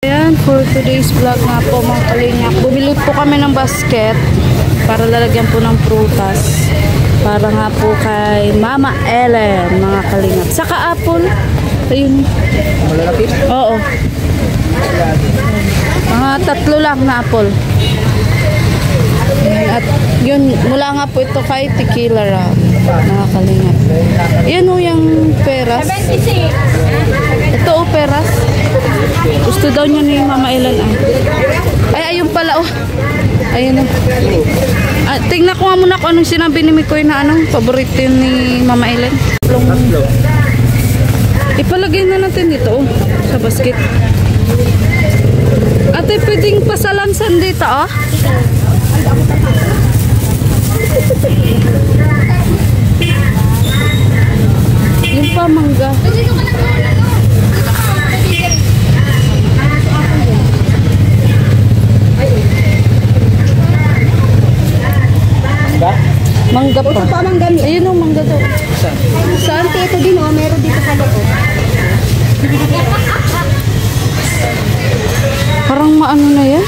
Ayan, for today's vlog nga po mga kalingap, bumili po kami ng basket para lalagyan po ng prutas para nga po kay Mama Ellen mga kalingap. Saka apple, ayun. Malalaki? Oo. Mga 3 lang na apple. At yun, mula nga po ito kay Tequila Ram mga kalingap. Yan o yung peras. Ito o peras. Gusto daw niya ni Mama Ellen. Ay, ayun pala oh. Ayun o. Tingnan ko nga muna kung anong sinabi ni Mikoy na paborito yun ni Mama Ellen. Ipalagay na natin dito oh, sa basket. Ate, pwedeng pasalansan dito oh. Yung pa mangga. Mangga pa. Ito pa mangga. Ayun o, mangga daw. Saan? Ito din o, meron dito sa loob. Parang maano na yan.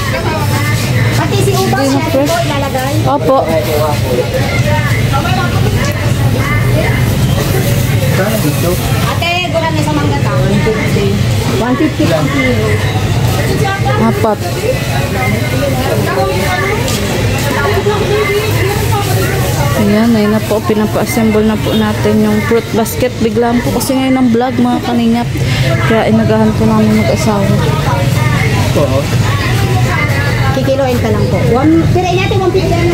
Pati si ubas yan po ilalagay. Opo. Ate, gulan niya sa mangga ta. 150 lang kilo. Apat. Ayan, ayun na po. Pinapa-assemble na po natin yung fruit basket. Biglaan po kasi ngayon ang vlog mga kaningap. Kaya inagahan po namin mag-asawa. Kikiloin ka lang po. Pirain natin 150 lang.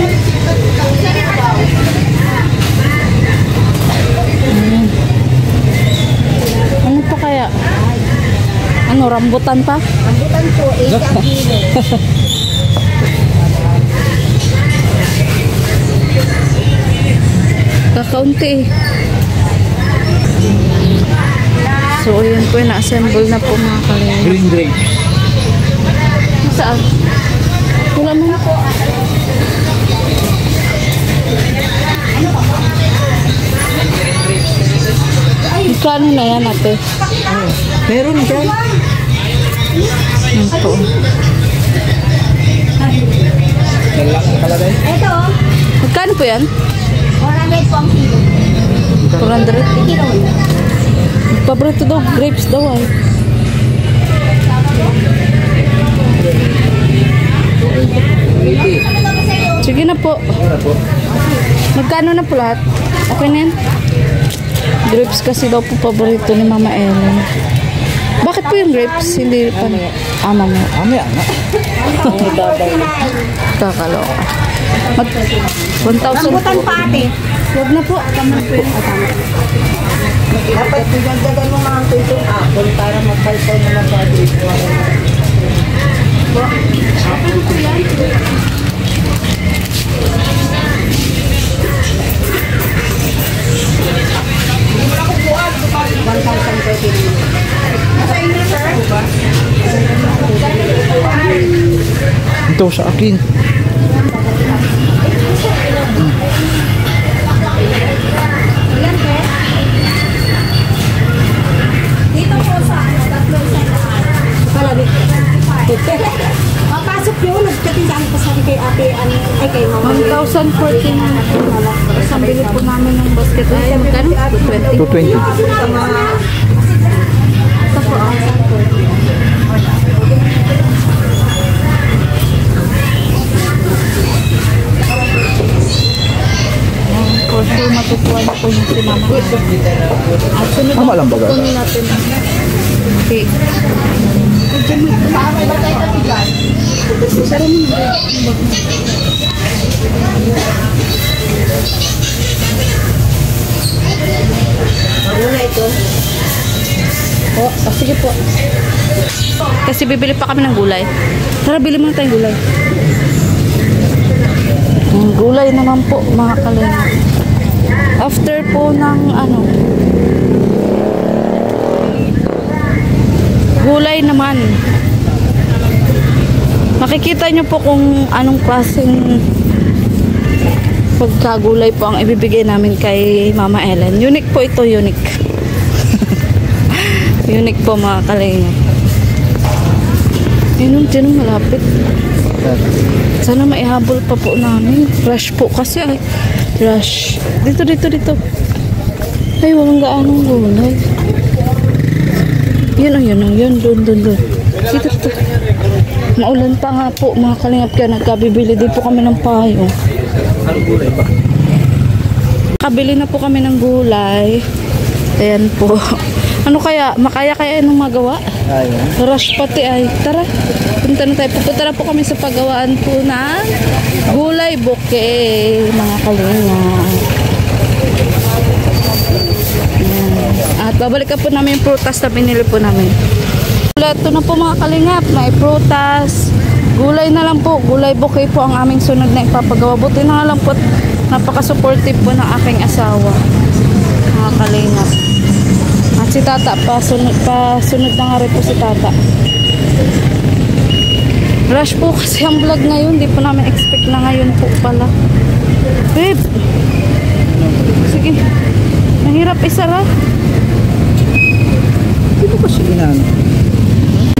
Ano pa kaya? Ano, rambutan pa? Rambutan po, 80 ang kilo. Kakaunti eh. So, ayun po, na-assemble na po mga kalingap. Green grapes. Saan? Wala mo na po. Kano na yan ate? Meron dyan. Yan po. Lalaki kalagay. Ito, Magkano po yan? 400 po ang kilo. 400? Kilo. Paborito daw, grapes daw ay. Sige na po. Magkano na po lahat? Okay na yan? Grapes kasi daw po paborito ni Mama Ellen. Bakit po yung grapes? Hindi pa na. Mamaya. Mamaya nga. Kakaloka. 1,000 Rambutan pa ate. Huwag na po. Tama po yun. Dapat pinagdagan mo mga itong apple para magpalpal na mag-graduate mo. Okay po yan. Ito sa akin. Dito po sa tatlo isang lahat. Palabik. Papasok yun. Nagkatindahan pa sa kay ate. Ay kay mama. 1,014 na po. Isang bili po namin ng basket. Ay, magkano? 220. 220. Ito po ang for sure matutuwa na po yung sinama. At sunod Tama lang ba, po natin. Okay. Sarap mo. Ano na ito? Oh, sige po. Kasi bibili pa kami ng gulay. Tara, bili muna tayong gulay. Gulay naman po, mga kalingap. After po ng gulay naman. Makikita nyo po kung anong klaseng pagkagulay po ang ibibigay namin kay Mama Ellen. Unique po ito, unique. Unique po mga kalingap. Ayun, dyan ang malapit. Sana maihabol pa po namin. Rush po kasi ay. Rush. Dito. Ay, walang gaanong gulay. Yun. Doon. Dito. Maulan pa nga po, mga kalingap, kaya nagkabibili din po kami ng payo. Anong gulay ba? Kabili na po kami ng gulay. Ayan po. Ano kaya? Makaya nung magawa? Ayan. Rush pati ay. Tara. Punta na tayo. Pupunta na po kami sa paggawaan po ng gulay bouquet, mga kalingap. Ayan. At babalikan po namin yung prutas na pinili po namin. Ito na po mga kalingap. May prutas. Gulay na lang po. Gulay bouquet po ang aming sunod na ipapagawa. Buti na lang po. Napaka-supportive po ng aking asawa. Mga kalingap. At si Tata, pasunod na nga rin po si Tata. Rush po kasi ang vlog ngayon. Di po namin expect na ngayon po pala. Babe! Sige. Mahirap isara. Hindi ko kasi ginano.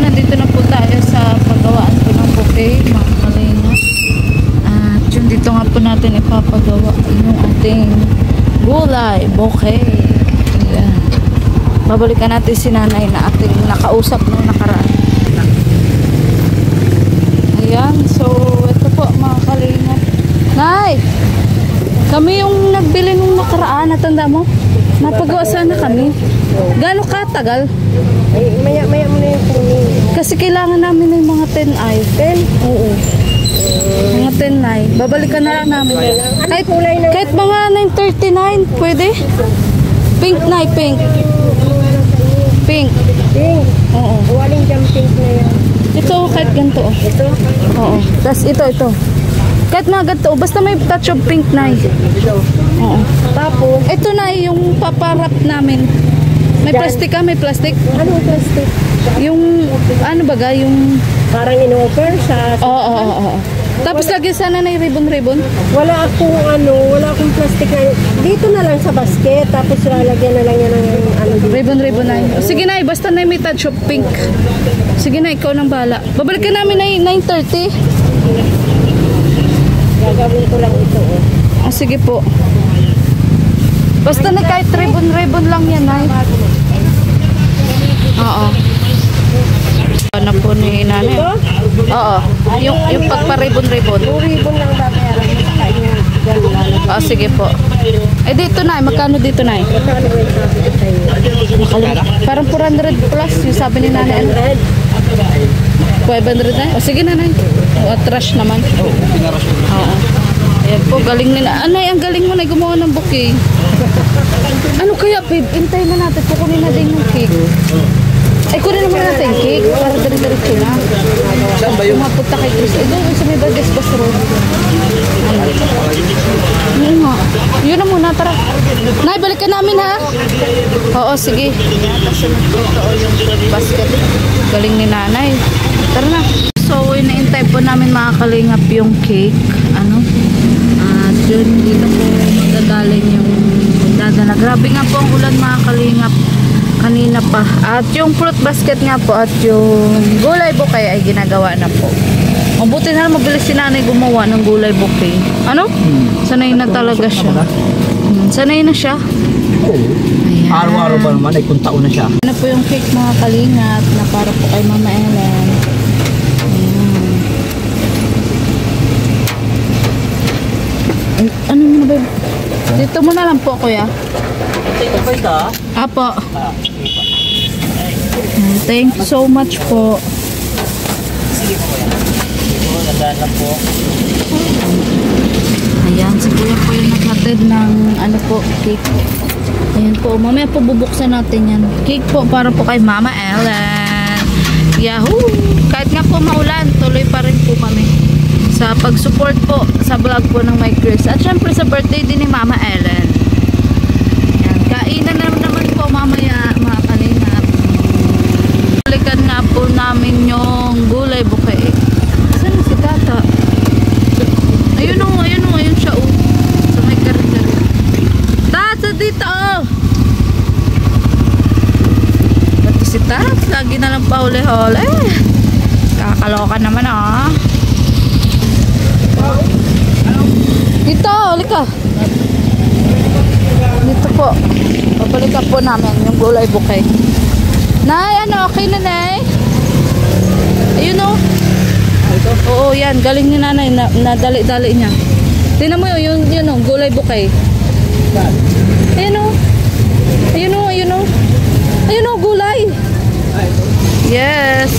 Nandito na po tayo sa paggawaan po ng bouquet, mga kalingap. At yun, dito nga po natin ipapagawa yung ating gulay bouquet. Ayan. Babalikan natin si nanay na ating nakausap nung nakaraan. Ayan, so ito po mga kalingap. Nay! Kami yung nagbili nung nakaraan, natanda mo? Napagawa sana kami. Gano'ng katagal? Ay, maya mo na yung punin. Kasi kailangan namin ng mga 10 ay. 10? Oo. Mga 10 ay. Babalikan na lang namin. Kahit mga 939, pwede? Pink na, pink. Pink. Pink. Oo. Waling jam pink na yan. Ito, kahit ganito. Ito? Oo. Tapos ito. Kahit mga ganito. Basta may touch of pink na. Oo. Tapos, Ito na yung paparap namin. May plastic ka? May plastic? anong plastic? Yung, ano baga, yung... Parang in-offer sa... Oo. Tapos lagi sana na yung ribbon-ribbon. Wala akong plastic na... Dito na lang sa basket, tapos lalagyan na lang yan ng ano dito. Ribbon na yun. Sige na, basta na may touch of pink. Sige na, ikaw nang bahala. Babalikan namin na 9:30. Gagawin ko lang ito. Ah, sige po. Basta na kahit ribbon lang yan, ay. Oo. Ano po ni nanay? Oo. Yung pagpa-ribbon. 2 ribbon lang babayaran mo sa kanya. Ah, sige po. Eh, dito na, magkano dito na? Magkano yung sabi ko sa'yo? Parang 400 plus, yung sabi ni nanay. 500 na? O, sige nanay. O, trash naman. Oo. Ayan po, galing nila. Anay, ang galing mo na gumawa ng bouquet. Ano kaya, babe? Hintayin na natin. Kukunin na din yung cake. Ay, kunin naman natin yung cake. Para dire-diretso na. Saan ba yung... Mapunta kay Chris. Ay, doon sa may Bagas Bus Road. Yun nga. Yun na muna, tara. Nay, balikan namin ha. Oo, sige. Yung basket. Galing ni nanay. Tara na. So, inaintay po namin mga kalingap yung cake. Ano? At yun, dito po magagaling yung dadala. Grabe nga po ang ulan mga kalingap. Kanina pa. At yung fruit basket nga po at yung gulay bouquet ay ginagawa na po. Mabuti na lang mabilis si nanay gumawa ng gulay bouquet. Ano? Sanay na talaga siya. Sanay na siya. Oo. Araw-araw ba naman ay kung taon na siya. Ano po yung cake mga kalingap na para po kay Mama Ellen. Ayan. Ano mo na ba? Dito mo na lang po kuya. Ito ba ito? Apo. Thank you so much po. Nandaan lang po. Ayan, si kuya po yung naghatid ng ano po, cake po. Ayan po, mamaya po bubuksan natin yan. Cake po para po kay Mama Ellen. Yahoo! Kahit nga po maulan, tuloy pa rin po kami sa pag-support po sa vlog po ng Mike Chris. At syempre sa birthday din ni Mama Ellen. Ayan, kainan na naman po mamaya mga kalingap. Balikan nga po namin yung gulay bouquet. Saan si Tata? Ayun siya oh. Sa may kari-kari. Tata dito oh! Ba't si Tata? Lagi na lang pa huli-huli. Kakalo ka naman ah. Dito, halika. Dito po. Babalikan po namin yung gulay bukay. Nay, ano, okay na, Nay? Ayun o. Oo, yan. Galing ni nanay. Nadali-dali niya. Tingnan mo yun, yun o, gulay bukay. Ayun o. Ayun o, ayun o. Ayun o, gulay. Yes.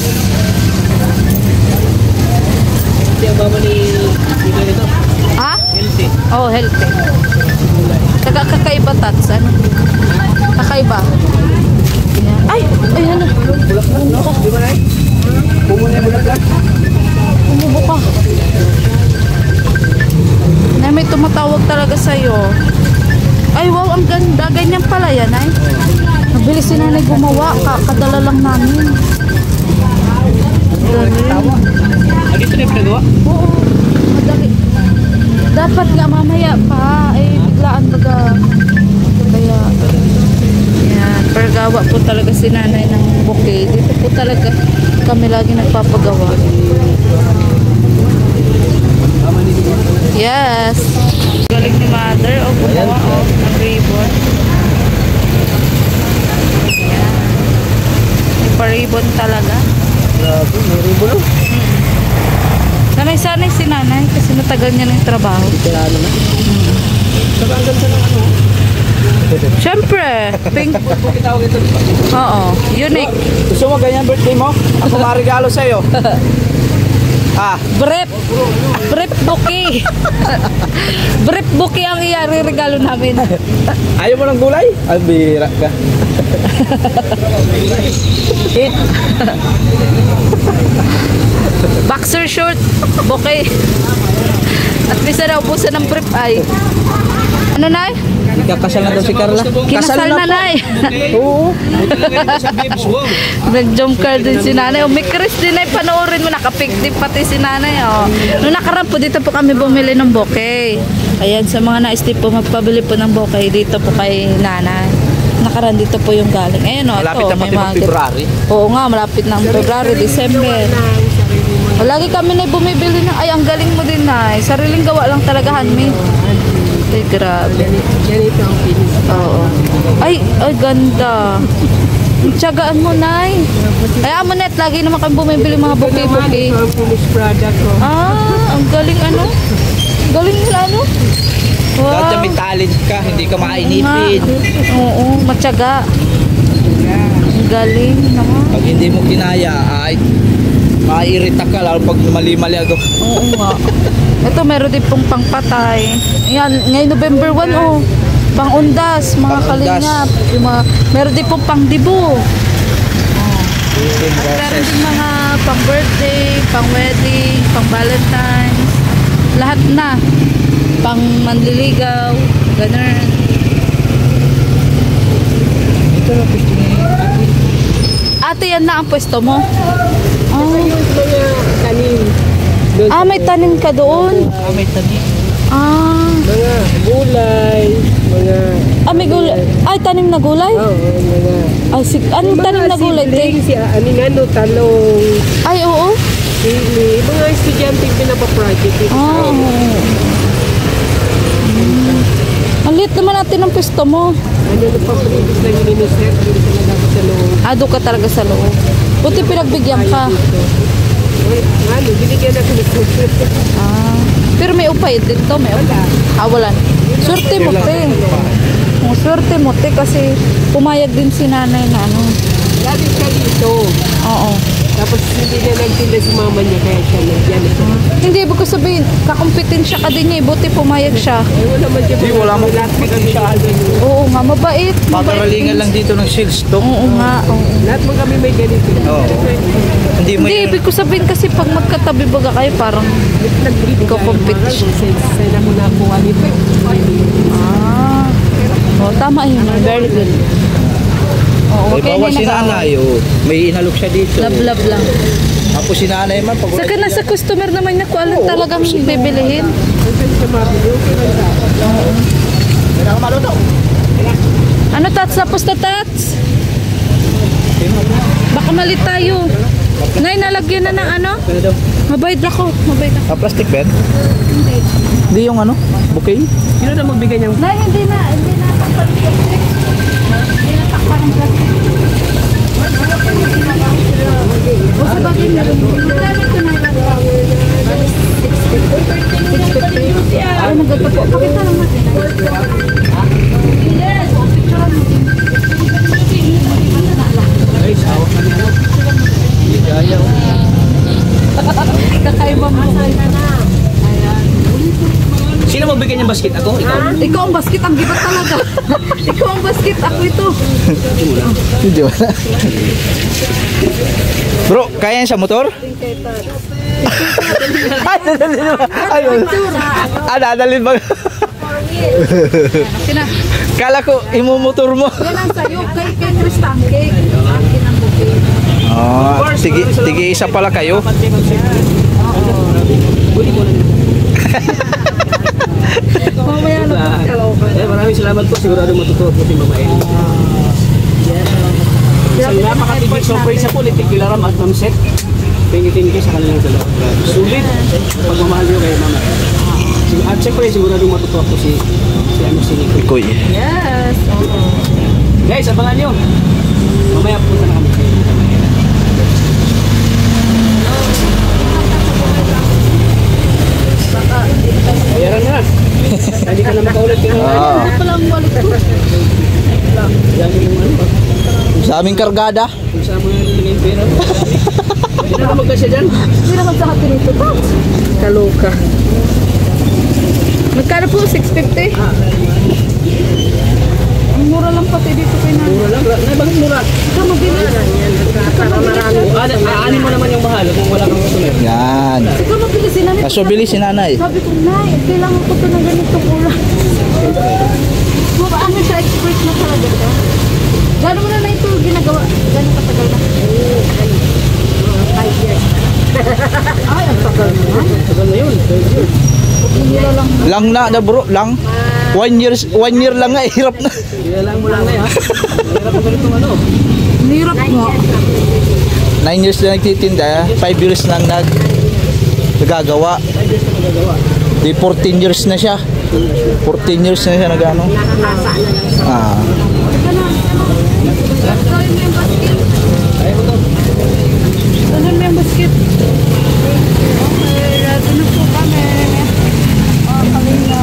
Hindi ang mama ni nito. Ha? Healthy. Oh, healthy. Kakaiba tats, ano? Kakaiba. Yan. Ay! Ay, ano? Di ba, Nay? Pumunay mo na lang. Umubo ka. Na may tumatawag talaga sa'yo. Ay, wow, ang ganda. Ganyan pala yan, ay. Mabilis si nanay gumawa. Kadala lang namin. Galing. Dito na yung pinagawa? Oo. Madali. Dapat nga mamaya pa. Eh, biglaan baga. Kaya, yan. Pergawa po talaga si nanay ng bouquet. Dito po talaga kami lagi nagpapagawa. Yes. Galing ni mother. O, gumawa o. Ng ribbon. Yan. May pa-ribbon talaga. Grabe, may ribbon o. Sanay-sanay si nanay kasi matagal niya ng trabaho. Kaya ano na? Saka ang ganda ng ano? Siyempre, pink. Kitawag ito. Oo, unique. Gusto mo ganyan birthday mo? Ako marigalo sa'yo. Brief. Brief bouquet. Brief bouquet ang regalo namin. Ayaw mo ng gulay? Ay, bira ka. Boxer short, bouquet. At least na ubusan ng brief ay. Ano, Nay? Kakasal na daw si Carla. Kinasal na, Nay. Oo. Nag-jump car din si nanay. O, may Chris din ay panoorin mo. Nakapiktik pati si nanay. O. Noong nakaraan po, dito po kami bumili ng bouquet. Ayan, sa mga nais po magpabili po ng bouquet, dito po kay nanay. Nakaraan dito po yung galing. Ayun o, Malapit ito. na pati mag-February. Oo nga, malapit na ang February, December. O, lagi kami na bumibili ng, ay, ang galing mo din, Nay. Sariling gawa lang talaga, handmade. Ay, grabe. Ganito ang finish. Oo. Ay, ganda. Tiyagaan mo, Nay. Kaya mo, Net, lagi naman kami bumibili mga bouquet-bouquet. Ito ang finished product ko. Ang galing ano? Galing nila ano? Kahit Wow. may talent ka, hindi ka mainipin. Oo, matyaga. Ang galing naman. Pag hindi mo kinaya, ay maiirita ka lalo pag mali-mali ako. Oo nga. Ito, meron din pong pangpatay. Yan, ngayon November 1, oh. Pang-undas, mga Pang-undas. kalingap. Yung mga, meron din pong pang-dibu. Meron din mga pang-birthday, pang-wedding, pang-valentine's. Lahat na. Pang-manliligaw. Ganun. Ito na pwesto ni Ate. Ate, yan na ang pwesto mo. Yung mga tanim. Doon sa May tanim ka doon. May tanim. mga gulay, mga... May gulay. Ay, tanim na gulay? mga... Ay, anong tanim na gulay, te? Talong, Ay, oo. sili, mga estudyante yung pinapaproject. Ang liit naman natin ang pwesto mo. Ano na papribis lang yung inuset, hindi ka na dapat sa loob. Doon ka talaga sa loob. Buti pinagbigyan ka. Binigyan na ko. Pero may upay dito, may upay. Wala. Swerte mo, te. Swerte mo, te, kasi pumayag din si nanay na ano. Dati siya dito. Oo. Tapos hindi na nagtinda si mama niya, kaya siya nagyan siya. Hindi, ibig ko sabihin, kakumpetensya ka din niya, buti pumayag siya. Wala man siya. Di, wala mo siya. Oo nga, mabait. Paparalingan lang dito ng sales to. Oo nga, oo. Lahat mo kami may ganito. Oo. Hindi mo Hindi, yun. ibig ko sabihin kasi pag magkatabi baga kayo, parang ikaw competition. Sana mo na po kami. Tama yun. Very good. Oo, May bawa si nanay, oh. May inalok siya dito. Love lang. Tapos si nanay man, pag Saka nasa customer naman niya kung alam talagang bibilihin. Ano, Tats? Tapos na, Tats? Baka mali tayo. Nay, nalagyan na ng ano? Ano daw? Mabait ako. Mabait ako. Plastic bed? Hindi yung ano? Bouquet? Sino na magbigay niyang? Nay, hindi na. Hindi na takpan ng plastic. Hindi na takpan ng plastic. O sa bagay na rin. Magkano ito na lang? 650. Ay, magkakapo. Pakita lang natin. Yes. Picture mo din. Ay, sawak na ano? Hindi kaya. Kakaiba mo. Sino magbigay niyang basket? Ako? Ikaw? Ikaw ang basket. Ang gibat talaga. Ikaw ang basket. Ako ito. Hindi wala. Bro, kaya yan sa motor? Ay, dadalhin ba? Ay, dadalhin ba? Sina. Kala ko, imumotor mo. Yan ang sayo. Kay Tristan Cake. Akin ang bouquet. Ah, tigi isa pala kayo. Mamaya na po. Maraming salamat po. Sigurado matutuwa po si Mama Eli. Isang napakatibig surprise sa politik, Kilaram at Ma'am Seth. Thank you sa kanilang dalawa. Sulit. Pagmamahal niyo kay Mama. At siyempre, sigurado matutuwa po si Nico. Ikoy. Yes. Guys, abangan niyo. Mamaya punta na kami. Bayaran na. Hindi ka na makaulit. Ah, Ito pala ang wallet ko. Yan yung ano. sa aming kargada. Kung saan mo nalilagay yung pera. Hindi na magkasya dyan. Hindi naman sa atin ito. Kaloka. Magkano po? 650? Ang mura lang pati dito kay Nana. Mura lang. Bakit mura? Ikaw mabili. Aanin mo naman yung mahal kung wala kang customer. Yan. Ikaw mabili si Nanay. Kaso bili si nanay. Sabi ko, Nay, kailangan ko ito ng ganitong ulam. Ano siya, expert na talaga ka? Gano'n mo na ito ginagawa? Gano'n katagal na? 5 years. Ay, ang tagal naman. Tagal na yun. Nila lang. Lang na bro, lang. 1 year lang nga, hirap na. Kailangan mo lang na ha. Mahirap mo ganitong ano. Nirap mo. 9 years na nagtitinda, 5 years lang nagagawa. 5 years na magagawa. Di 14 years na siya. 14 years na siya nagano. Ah. Gawin mo yung basket. Ayaw mo to. Gawin mo yung basket. Okay, lato na po kami. Kami na.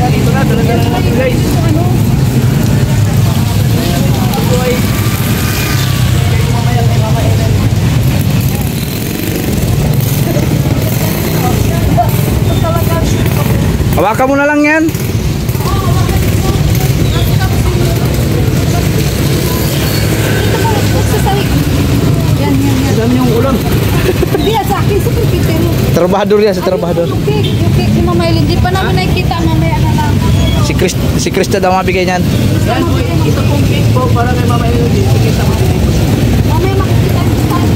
Dito na, dala-dala na natin guys. Hawakan mo na lang yan. Yan. Dami yung ulam. Hindi, sa akin, sa pipitero. Trabahador yan, sa trabahador. Yung cake ni Mama Ellen, di pa namin nakikita, mamaya na lang. Si Krista daw mabigay niyan. Yan po, ito pong cake po para kay Mama Elodie. Kita mo din. Mamaya makikita yung style.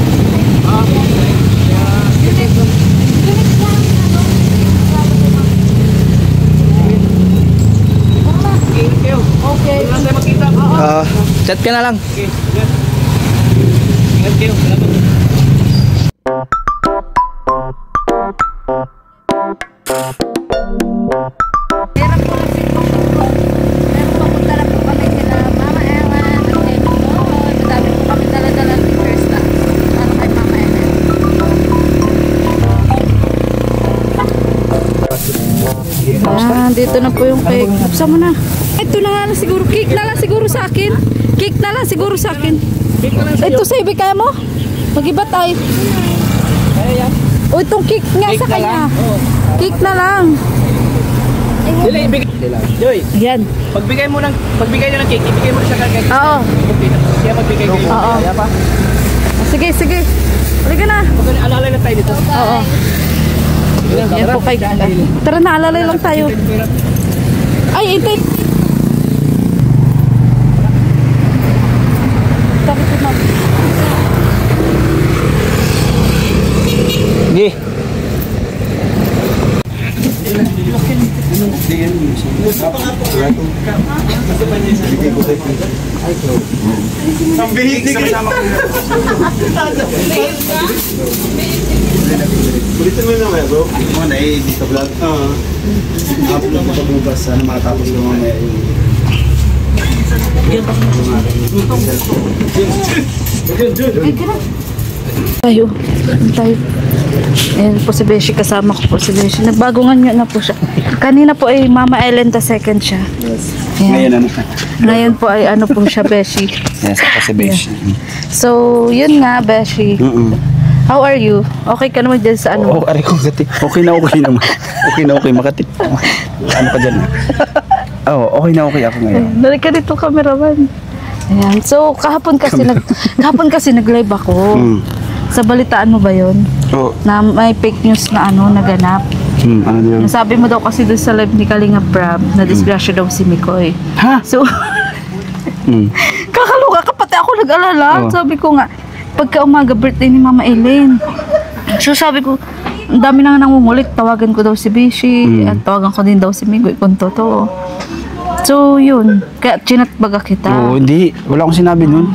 Thank you. Okay. Huwag lang tayo makita. Chat ka na lang. Okay, ingat. Ingat kayo. Salamat. Meron po si Meron po punta na po kami kina Mama Ellen. Okay, madami po kami dala-dala pictures na para kay Mama Ellen. Dito na po yung cake. Buksan mo na. Ito na nga lang siguro. Cake na lang siguro sa akin. Cake na lang siguro sa akin. Ito sa ibig kaya mo? Mag-iba tayo. O itong cake nga sa kanya. Cake na lang. Dili, ibigay. Joy, Yan. pagbigay nyo ng cake, ibigay mo na siya kay Oo. Kaya magbigay kayo. Oo. Kaya pa? Sige. Halika na. Alalay na tayo dito. Oo. Yan po kay Tara na, alalay lang tayo. Ay, intay. Tapos na. Sige. Kulitin mo naman, bro. Mga na-edit sa vlog. Upload mo sa bukas. Sana makatapos ko mamaya yung... Tayo. Tayo. Ayan po si Beshi, kasama ko po si Beshi. Nagbago nga na po siya. Kanina po ay Mama Ellen the second siya. Yes. Ayan. Ngayon ano? Ngayon po ay ano po siya, Beshi. Yes, kasi besh. So, yun nga, Beshi. How are you? Okay ka naman dyan sa ano? Oo, aray ko gati. Okay na okay naman. Okay na okay, makatip. Ano pa dyan? Oo, okay na okay ako ngayon. Nalik ka dito, cameraman. Ayan. So, kahapon kasi nag-live ako. Sa balitaan mo ba yun? Oo. Na may fake news na ano, naganap. Ano yun? Nasabi mo daw kasi doon sa live ni Kalinga Prab na disgrasya daw si Mikoy. Ha? So, kakaloka ka, pati ako nag-alala. Oh. Sabi ko nga, pagka umaga birthday ni Mama Ellen. So sabi ko, ang dami na nga nangungulit, tawagan ko daw si Bishi, at tawagan ko din daw si Mikoy kung totoo. So yun, kaya chinatbaga kita. Oo, hindi. Wala akong sinabi nun.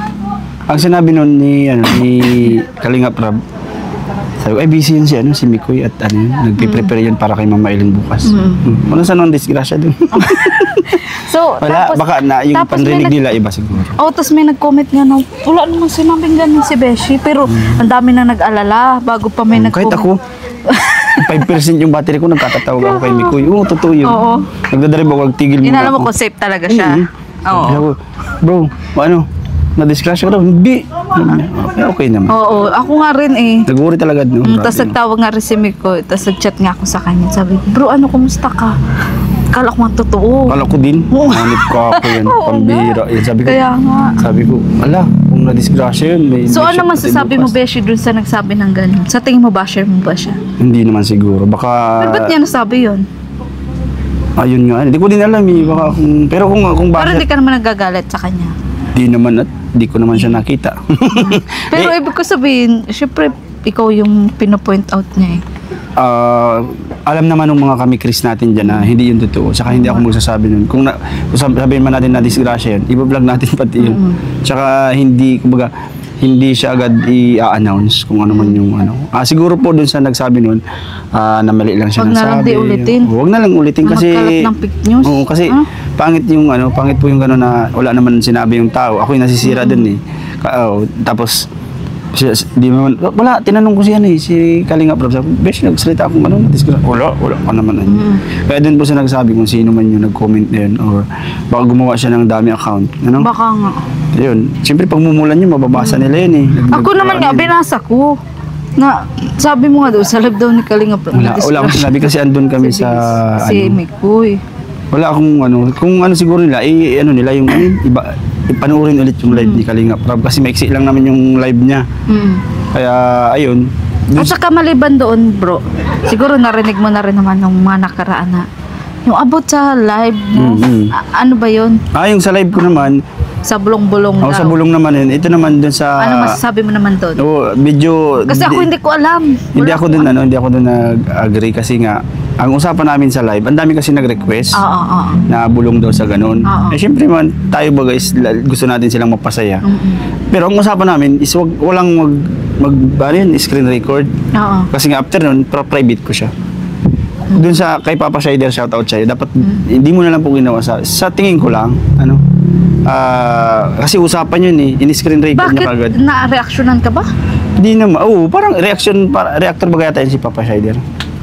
Ang sinabi nun ni Kalinga Prab, sabi ko, ay busy yun si Mikoy at nagpiprepare yun para kay Mama Ellen bukas. Wala saan ang disgrasya dun. So, Wala, tapos, baka na yung tapos panrinig may nila iba siguro. Oh, tapos may nag-comment nga na, wala namang sinabing ganun si Beshi, pero ang dami na nag-alala bago pa may Kahit nag-comment. ako, 5% yung battery ko, nagkatatawag ako kay Mikoy. Oo, totoo yun. Oo. Nagdadrive ako, tigil muna Inala mo ako. kung safe talaga siya. Oo. Sabi ko, bro, ano, na-discrash ka daw? Hindi. Okay naman. Oo, ako nga rin eh. Nag-worry talaga. No? Tapos nagtawag nga rin si Mikoy, tapos nag-chat nga ako sa kanya. Sabi ko, bro, ano, kumusta ka? Kala ko nga totoo. Kala ko din. Hanip ko ako yan. Oo Pambira. Yan, Kaya nga. Sabi ko, ala, kung na-disgrasya yun, may So ano election pati masasabi mo, bukas. Beshi, dun sa nagsabi ng gano'n? Sa tingin mo, basher mo ba siya? Hindi naman siguro. Baka, Pero ba't niya nasabi yun? ayun nga. Hindi ko din alam eh. Baka pero kung Pero bakit, hindi ka naman nagagalit sa kanya. di naman at di ko naman siya nakita. Pero ibig ko sabihin, syempre, ikaw yung pinopoint out niya eh. Alam naman ng mga kami Chris natin dyan na hindi yun totoo. Saka hindi ako magsasabi nun. Kung sabihin man natin na disgrasya yun, i-vlog natin pati yun. Saka hindi, kumbaga, hindi siya agad i-announce kung ano man yung ano. Siguro po dun sa nagsabi nun, na mali lang siya Huwag na lang nasabi. di ulitin. Huwag na lang ulitin Na kasi... magkalat ng fake news. Oo, kasi pangit yung ano, pangit po yung gano'n na wala naman sinabi yung tao. Ako yung nasisira dun eh. Tapos, di naman, wala, tinanong ko siya si Kalinga Prab, sabi, besh, nagsalita akong ano, wala ka naman. Kaya din po siya nagsabi kung sino man yung nag-comment na yun, or baka gumawa siya ng dami account. Ano? Baka nga. Yun, siyempre pag mumulan yun, mababasa nila yun eh. Ako naman nga, binasa ko. Na, sabi mo nga daw, sa live daw ni Kalinga Prab. Wala akong sinabi kasi andun kami sa, Si Mikoy. wala akong ano, kung ano siguro nila, ano nila yung iba, ipanoorin ulit yung live ni Kalinga Prab kasi maiksi lang naman yung live niya. Kaya ayun. At saka maliban doon, bro, siguro narinig mo na rin naman ng mga nakaraan na yung about sa live mo. Ano ba yun? Yung sa live ko naman, Sa bulong-bulong daw. sa bulong naman yun. Ito naman dun sa Ano masasabi mo naman doon? medyo Kasi ako hindi ko alam. hindi ako dun nag-agree kasi nga ang usapan namin sa live, ang dami kasi nag-request Oo. na bulong daw sa ganun. Oo. Syempre man, tayo ba guys, gusto natin silang mapasaya. Pero ang usapan namin is walang screen record. Oo. Kasi nga after nun, private ko siya. Doon sa kay Papa Shider, shoutout sa'yo. Dapat hindi mo na lang po ginawa sa tingin ko lang, ano. Kasi usapan yun eh, in-screen record niya kagad. Bakit? Na-reactionan ka ba? Hindi naman. Parang reactor ba yata yun si Papa Shider?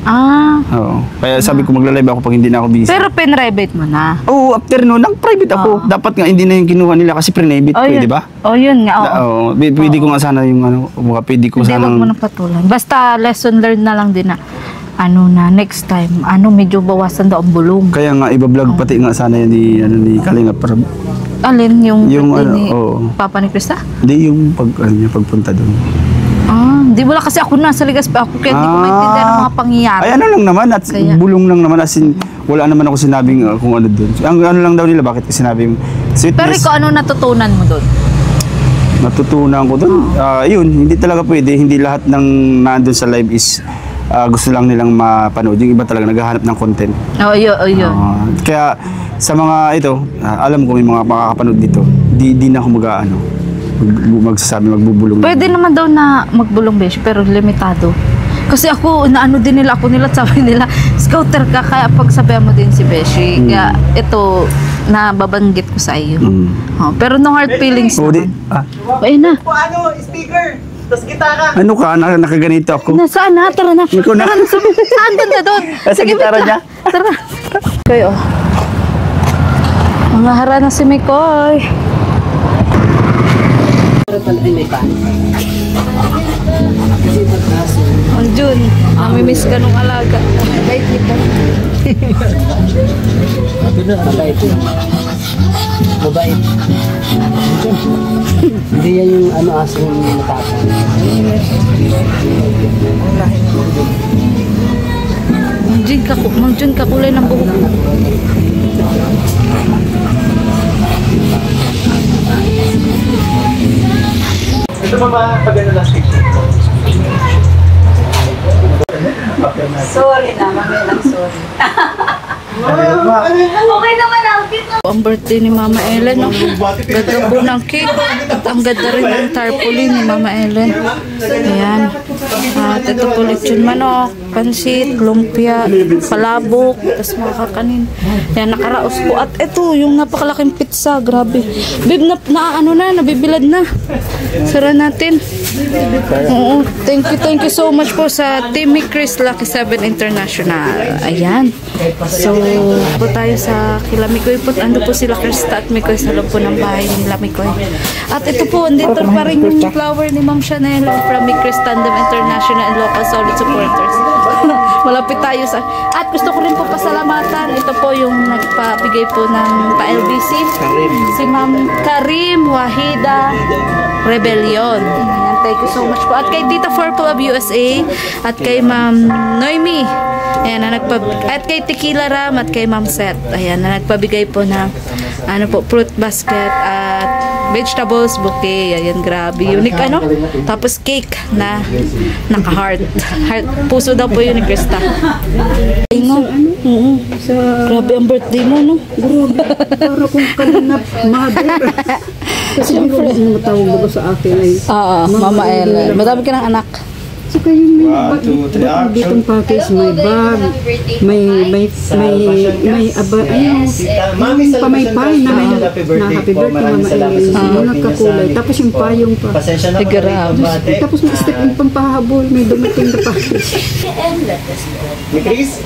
Oo. Kaya sabi ko magla-live ako pag hindi na ako busy. Pero pinrivate mo na. After nun, nag-private ako. Dapat nga hindi na yung kinuha nila kasi pre-private ko, di ba? Yun nga. Pwede ko nga sana yung ano, pwede ko Hindi, sana. wag mo nang patulan. Basta lesson learned na lang din na next time, medyo bawasan daw ang bulong. Kaya nga iba-vlog pati nga sana yun ni Kalinga Prab. Alin yung ano, ni Papa ni Krista? Hindi yung pagpunta doon. Hindi wala kasi ako nasa ligas pa ako kaya hindi ko maintindihan ang mga pangyayari. Ay ano lang naman at Kaya. bulong lang naman as in, wala naman ako sinabing kung ano doon. Ang ano lang daw nila bakit ko sinabing Pero sweetness. ikaw ano natutunan mo doon? Natutunan ko doon. Yun, hindi talaga pwede, hindi lahat ng nandun sa live is gusto lang nilang mapanood. Yung iba talaga naghahanap ng content. Yun. Kaya sa mga ito, alam ko may mga makakapanood dito. Di na ako magsasabi magbubulong. Pwede naman daw na magbulong besh, pero limitado. Kasi ako, naano din nila ako nila, sabi nila, scouter ka, kaya pagsabihan mo din si Beshi. Kaya ito, nababanggit ko sa iyo. Oh, pero no hard feelings O, di, naman. Ayun na. ano ka, nakaganito ako. Nasaan na? Tara na. Ikaw na. Tara na. Saan banda doon? Sa gitara wait niya. lang. Tara. Kayo. Mga hara na si Mikoy. Ang Jun, namimiss ka nung alaga. Bait nito. Mabait yun. Mabait. Hindi yan yung ano asong matapang. Mang Jun, kakulay ng buhok mo. Ito pa ba pag ano last week? Sorry na, mamilang sorry. Okay naman ang cute. Ang birthday ni Mama Ellen, no? Ganda po ng cake. At ang ganda rin ng tarpaulin ni Mama Ellen. Ayan. At ito po lechon manok, pansit, lumpia, palabok, tapos mga kakanin. Ayan, nakaraos po. At ito, yung napakalaking pizza. Grabe. Babe, nabibilad na. Sara natin. Oo. Thank you so much po sa Team Chris Lucky 7 International. Ayan. So, po tayo sa kila Mikoy po. Ando po sila Krista at Mikoy sa loob po ng bahay nila Mikoy. At ito po, andito pa rin yung flower ni Ma'am Chanel from Chris Tandem International and local solid supporters. Malapit tayo sa... At gusto ko rin po pasalamatan. Ito po yung nagpabigay po ng pa-LBC. Si Ma'am Karim Wahida Rebellion. Ayan, thank you so much po. At kay Tita Purple of USA at kay Ma'am Noemi. Ayan, at kay Tequila Ram at kay Ma'am Seth. Ayan, na nagpabigay po ng ano po, fruit basket at vegetables bouquet. Ayan, grabe. Unique ano? Tapos cake na naka-heart. Puso daw po yun ni Krista. Ay, no? Grabe ang birthday mo, no? Para kung kanina, mother. Kasi hindi ko gusto matawag mo sa akin ay. Oo, Mama Ellen. Madami ka ng anak. Saka yung may ditong package, may bag, may aba, yung pamaypay na may na happy birthday Mama Ellen. Yung nagkakulay. Tapos yung payong pa. Tapos may step yung pampahabol, may dumating na package. May Chris?